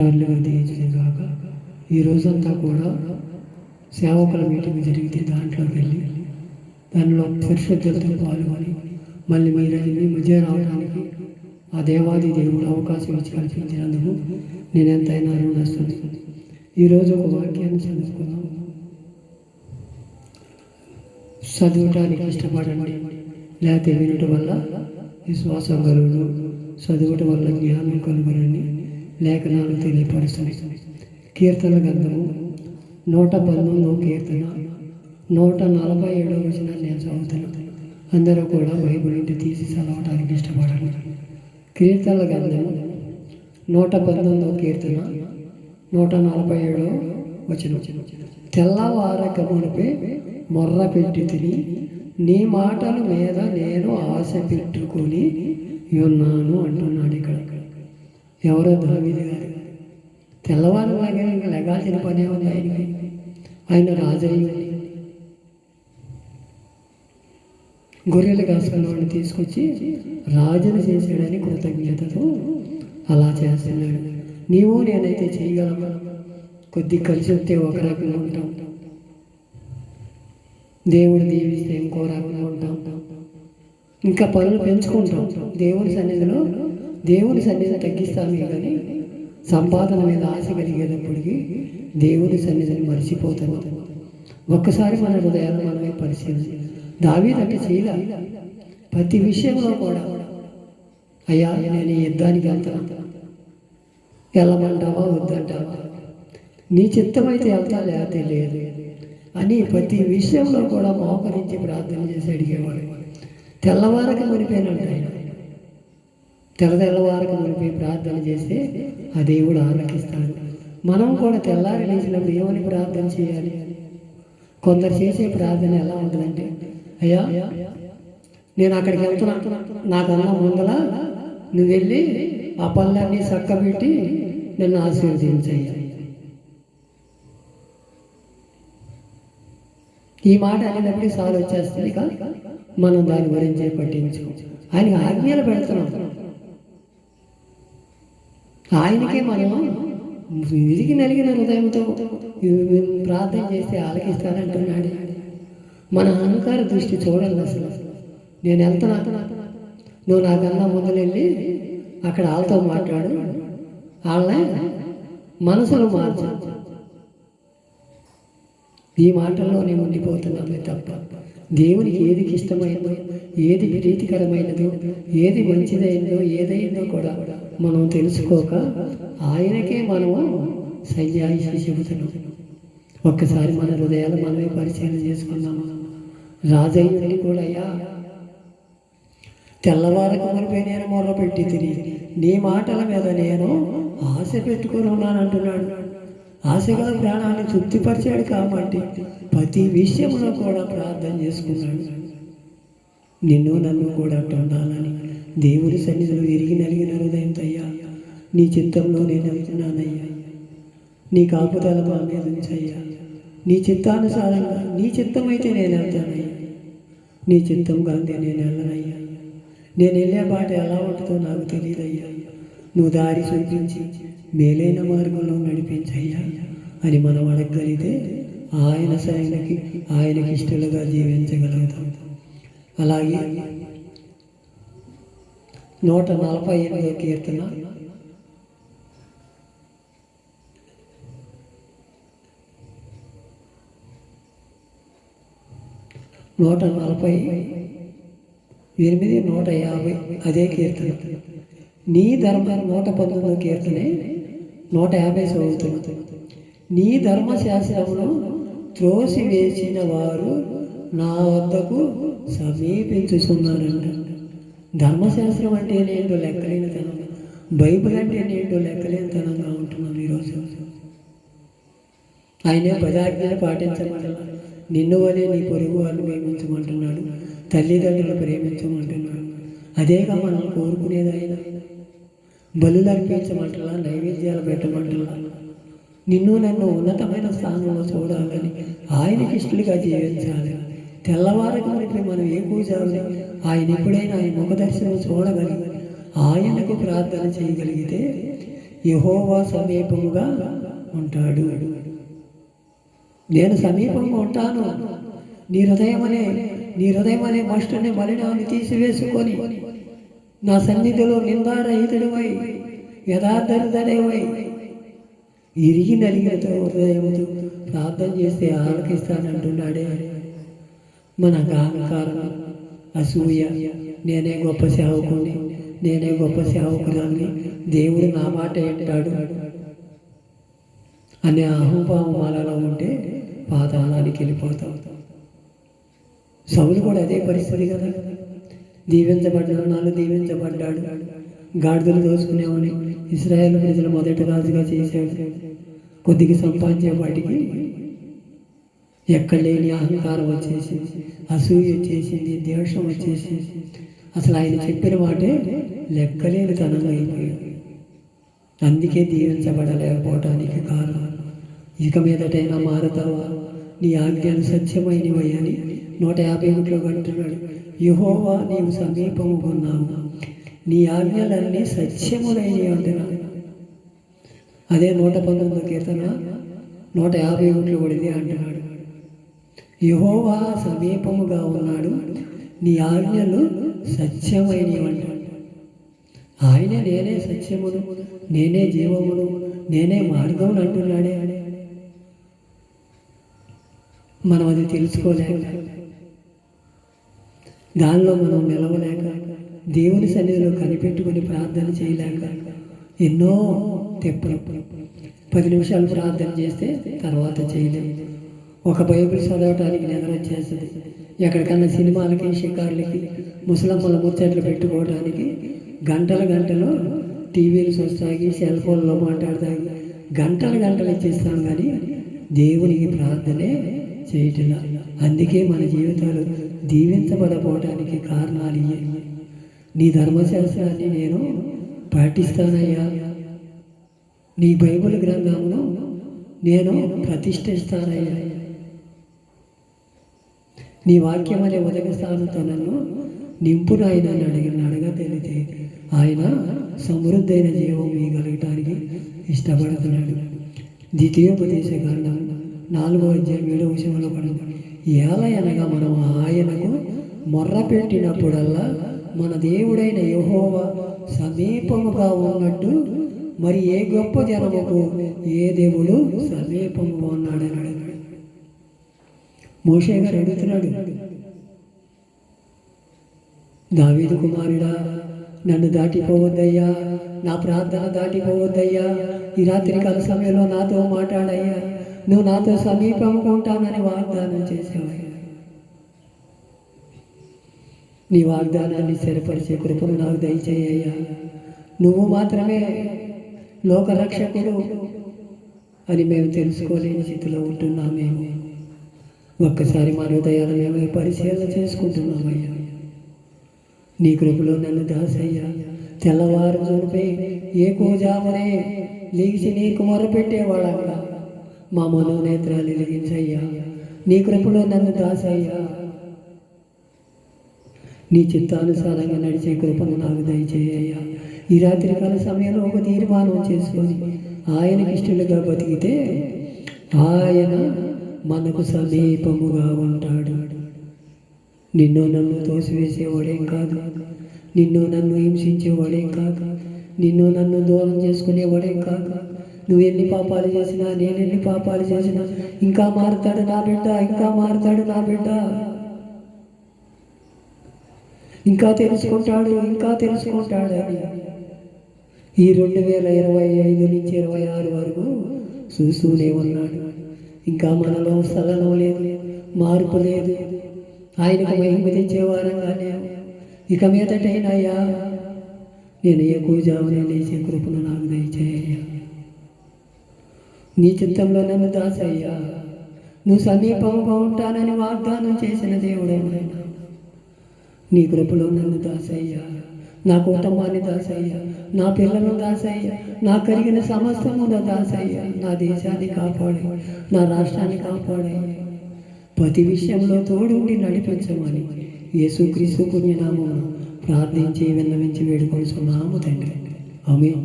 కాక ఈ రోజంతా కూడా సేవకుల మీటింగ్ జరిగితే దాంట్లోకి వెళ్ళి దానిలో పరిశుద్ధతతో పాల్గొని మళ్ళీ మీ మధ్య రావడానికి ఆ దేవాది దేవుడు అవకాశం ఇచ్చి కల్పించినందుకు నేను ఎంతైనా రుణస్తుని. ఈరోజు ఒక వాక్యాన్ని చదువుకున్నాం. చదవటానికి ఇష్టపడండి, లేకపోతే వినటం వల్ల విశ్వాసం కలుగును, చదవటం వల్ల జ్ఞానం కలుగునని లేఖనాలు తెలియపరుస్తున్నాయి. కీర్తన గ్రంథము 119వ కీర్తన 147వ వచనాన్ని నేను చదువుతున్నాను. అందరూ కూడా బైబిల్ ఇంటి తీసి చదవటానికి ఇష్టపడండి. కీర్తనల గ్రంథము 119వ కీర్తన 147వ వచనం. తెల్లవారక మునిపే మొర్ర పెట్టి తిని నీ మాటల మీద నేను ఆశ పెట్టుకొని ఉన్నాను అంటున్నాడు. ఇక్కడ ఎవరో దావీదు గారు తెల్లవారు లెగాల్సిన పనే ఉంది ఆయనకి. ఆయన రాజయ్య గొర్రెలు కాసుకున్నవాడిని తీసుకొచ్చి రాజును చేశాడని కృతజ్ఞతతో అలా చేస్తున్నాడు. నీవు నేనైతే చేయగలమా? కొద్ది కలిసి వస్తే ఒక రకంగా ఉంటాం, దేవుడు దీవిస్తే ఇంకో రకంగా ఉంటాం, ఇంకా పనులు పెంచుకుంటాం. దేవుని సన్నిధిని తగ్గిస్తామే కానీ సంపాదన మీద ఆశ కలిగేటప్పటికీ దేవుని సన్నిధిని మర్చిపోతాం. ఒక్కసారి మన హృదయాన్ని మనమే పరిశీలించి దావీదు అంటే చేయలే. ప్రతి విషయంలో కూడా అయ్యా నేను యుద్ధానికి వెళ్తాను, వెళ్ళమంటావా వద్దంటావా, నీ చిత్తమైతే వెళ్తా లేకపోతే లేదు అని ప్రతి విషయంలో కూడా మోకరించి ప్రార్థన చేసి అడిగేవాడు. తెల్లవారక మునిపోయినంట ఆయన. తెల్లవారక మునిపోయి ప్రార్థన చేస్తే ఆ దేవుడు ఆలకిస్తాడు. మనం కూడా తెల్లారి లేచినప్పుడు ఏమని ప్రార్థన చేయాలి? కొందరు చేసే ప్రార్థన ఎలా ఉంటుందంటే, అయ్యా నేను అక్కడికి వెళ్తున్నా, నాకన్నా ముందల నువ్వు వెళ్ళి ఆ పనులన్నీ చక్కబెట్టి నన్ను ఆశీర్వదించయ్యా. ఈ మాట అనేటప్పుడు సార్ వచ్చేస్తుంది కాదు, మనం దాని గురించి పట్టించు. ఆయనకి ఆజ్ఞలు పెడుతున్నాం, ఆయనకే మనం విరిగి నలిగిన హృదయంతో ప్రార్థన చేస్తే ఆలకిస్తానంటున్నాడు. మన అహంకార దృష్టి చూడాలి. అసలు నేను వెళ్తున్నా, నువ్వు నాకన్నా ముందు వెళ్ళి అక్కడ వాళ్ళతో మాట్లాడు, వాళ్ళ మనసులు మార్చు. ఈ మాటల్లో నేను ఉండిపోతున్నాను తప్ప దేవునికి ఏది ఇష్టమైందో, ఏది ప్రీతికరమైనదో, ఏది మంచిదైందో, ఏదైందో కూడా మనం తెలుసుకోక ఆయనకే మనము సయ్యాయిషి చెబుతున్నాం. ఒక్కసారి మన హృదయాలు మనమే పరిశీలన చేసుకున్నాము. రాజయ్యుడిని కూడా అయ్యా తెల్లవారకు మునిపై నేను మొర్ర పెట్టి తిరిగి నీ మాటల మీద నేను ఆశ పెట్టుకుని ఉన్నానంటున్నాడు. ఆశగా ప్రాణాన్ని తృప్తిపరిచాడు కాబట్టి ప్రతి విషయంలో కూడా ప్రార్థన చేసుకున్నాడు. నిన్ను నన్ను కూడా అట్టు ఉండాలని దేవుని సన్నిధిలో ఎరిగి నలిగిన హృదయంతో అయ్యా నీ చిత్తంలో నేను వెళ్తున్నానయ్యా, నీ కాపుదల మా మీద ఉంచయ్యా, నీ చిత్తానుసారంగా నీ చిత్తమైతే నేను వెళ్తానయ్యా, నీ చిత్తం కాంతే నేను వెళ్ళనయ్యా, నేను వెళ్ళే బాట ఎలా ఉంటుందో నాకు తెలియదయ్యా, నువ్వు దారి చూపించి మేలైన మార్గంలో నడిపించయ్యా అని మనం అడగగలిగితే ఆయనకి ఇష్టలుగా జీవించగలుగుతాం. అలాగే 148వ కీర్తన 148, 150 అదే కీర్తన. నీ ధర్మ 119వ కీర్తనే 150 చదువుతుంది. నీ ధర్మశాస్త్రమును త్రోసివేసిన వారు నా వద్దకు సమీపించుతున్నారంట. ధర్మశాస్త్రం అంటే నేంటో లెక్కలేనితనం, బైబిల్ అంటే నేంటో లెక్కలేనితనంగా ఉంటున్నాం ఈరోజు. ఆయనే పదాజ్ఞలు పాటించమంటున్నాడు. నిన్ను వలే నీ పొరుగు వాళ్ళు ప్రేమించమంటున్నాడు, తల్లిదండ్రులు ప్రేమించమంటున్నాడు. అదేగా మనం కోరుకునేది. ఆయన బలులు అర్పించమంటలా, నైవేద్యాలు పెట్టమంటలా, నిన్ను నన్ను ఉన్నతమైన స్థానంలో చూడాలని, ఆయనకి ఇష్టలుగా జీవించాలి. తెల్లవారికి మనకి మనం ఏ కూర్చోవాలి, ఆయన ఎప్పుడైనా ఆయన ముఖ దర్శనం చూడగలిగి ఆయనకు ప్రార్థన చేయగలిగితే యెహోవా సమీపముగా ఉంటాడు. నేను సమీపంగా ఉంటాను. నీ హృదయం అనే మస్టుని మలినాన్ని తీసివేసుకొని నా సన్నిధిలో నిందారహితుడివై యథార్థుడవై ఇరిగి నలిగినతో హృదయముతో ప్రార్థన చేస్తే ఆలకిస్తానంటున్నాడే. మన అహంకారం, అసూయ, నేనే గొప్ప సేవకుని, నేనే గొప్ప సేవకురాన్ని, దేవుడు నా మాట వింటాడు అనే అహంభావాలలో ఉంటే పాతాళానికి వెళ్ళిపోతాం. సౌలు కూడా అదే పరిస్థితి కదా. దీవించబడ్డాడు. గాడిదలు దోసుకునేవాడిని ఇశ్రాయేలు ప్రజలు మొదటి రాజుగా చేశాడు. కొద్దిగా సంపాదించే వాటికి ఎక్కడ లేని అహంకారం వచ్చేసింది, అసూయ వచ్చేసింది, ద్వేషం వచ్చేసింది. అసలు ఆయన చెప్పిన మాటే లెక్కలేని తనంగా అయిపోయాడు. అందుకే దీవించబడలేకపోవటానికి కారణం. ఇక మీదటైనా మారతావా? నీ ఆజ్ఞలు సత్యమైనవయ్యని 151లో అంటున్నాడు. యెహోవా నీవు సమీపముగా ఉన్నావు, నీ ఆజ్ఞలన్నీ సత్యములైనవి అంటున్నాడు. అదే 119 కీర్తన 151లో కూడా ఇదే అంటున్నాడు. యెహోవా సమీపముగా ఉన్నాడు, నీ ఆజ్ఞలు సత్యమైనవి అంటాడు. ఆయనే నేనే సత్యమును, నేనే జీవమును, నేనే మార్గం అంటున్నాడే. మనం అది తెలుసుకోలేక, దానిలో మనం నిలవలేక, దేవుని సన్నిధిలో కనిపెట్టుకుని ప్రార్థన చేయలేక ఎన్నో తెప్పలు. 10 నిమిషాలు ప్రార్థన చేస్తే తర్వాత చేయలేము. ఒక బైబిల్ చదవటానికి నిద్ర వచ్చేస్తుంది. ఎక్కడికన్నా సినిమాలకి, షికార్లకి, ముసలమ్మల ముచ్చట్లు పెట్టుకోవడానికి గంటలు టీవీలు చూస్తాగి, సెల్ ఫోన్లో మాట్లాడతాగి గంటలు ఇచ్చేస్తాం. కానీ దేవునికి ప్రార్థనే చేయటం. అందుకే మన జీవితాలు దీవించబడపోవటానికి కారణాలు ఇవే. నీ ధర్మశాస్త్రాన్ని నేను పాటిస్తానయ్యా, నీ బైబిల్ గ్రంథమును నేను ప్రతిష్ఠిస్తానయ్యా, నీ వాక్యం అనే ఉదక స్థానంతో నన్ను నింపును ఆయన అడగగలిగితే ఆయన సమృద్ధైన జీవం ఇవ్వగలగటానికి ఇష్టపడుతున్నాడు. ద్వితీయోపదేశ కాండం 4:7 పడదు. ఎలా అనగా మనం ఆయనకు మొర్ర పెట్టినప్పుడల్లా మన దేవుడైన యెహోవా సమీపముగా ఉన్నట్టు మరి ఏ గొప్ప జనముకు ఏ దేవుడు సమీపముగా ఉన్నాడని అడిగాడు. మోషే గారు అడుగుతున్నాడు, దావీదు కుమారుడా, నన్ను దాటిపోవద్దయ్యా, నా ప్రార్థన దాటిపోవద్దయ్యా, ఈ రాత్రికాల సమయంలో నాతో మాట్లాడయ్యా, నువ్వు నాతో సమీపంగా ఉంటానని వాగ్దానం చేసావయ్యా. నీ వాగ్దానాన్ని స్థిరపరిచే కృపను నాకు దయచేయ్యా. నువ్వు మాత్రమే లోకరక్షకుడు అని మేము తెలుసుకోలేని స్థితిలో ఉంటున్నామేమో. ఒక్కసారి మన హృదయాలు మేము పరిశీలన చేసుకుంటున్నామయ్యా. నీ కృపలో నన్ను దాసయ్యా. తెల్లవారుజాముపై ఏకోజామునే లేచి నీకు మొరపెట్టేవాళ్ళంగా మా మనోనేత్రాలు వెలిగించయ్యా. నీ కృపలో నన్ను దాసయ్యా. నీ చిత్తానుసారంగా నడిచే కృపను నాకు దయచేయ్యా. ఈ రాత్రికాల సమయంలో ఒక తీర్మానం చేసుకొని ఆయనకి ఇష్టలుగా బతికితే ఆయన మనకు సమీపముగా ఉంటాడు. నిన్ను నన్ను తోసివేసేవాడేం కాదు, నిన్ను నన్ను హింసించేవాడేం కాదు, నిన్ను నన్ను దూరం చేసుకునేవాడేం కాదు. నువ్వు ఎన్ని పాపాలు చేసినా, నేను ఎన్ని పాపాలు చేసినా ఇంకా మారుతాడు నా బిడ్డ, ఇంకా మారుతాడు నా బిడ్డ, ఇంకా తెలుసుకుంటాడు అని ఈ 2025 నుంచి 26 వరకు చూస్తూనే ఉన్నాడు. ఇంకా మనలో స్థలనం లేదు, మార్పు లేదు, ఆయనకు మహిమ తెచ్చేవారంగా లేవు. ఇక మీదటైనాయ్యా నేను ఎక్కువజామునే లేచే కృపను నాకు దయచేయ్యా. నీ చిత్తంలో నన్ను దాసయ్యా. నువ్వు సమీపంగా ఉంటానని వాగ్దానం చేసిన దేవుడేమైనా నీ కృపలో నన్ను దాసయ్యా. నా కుటుంబాన్ని దాసయ్యా, నా పిల్లలను దాసయ్యా, నా కలిగిన సమస్తమును దాసయ్యా. నా దేశాన్ని కాపాడే, నా రాష్ట్రాన్ని కాపాడే, ప్రతి విషయంలో తోడుండి నడిపించమని యేసుక్రీస్తు పుణ్యనామమున ప్రార్థించి విన్నవించి వేడుకొనుచున్నాము తండ్రి. ఆమేన్.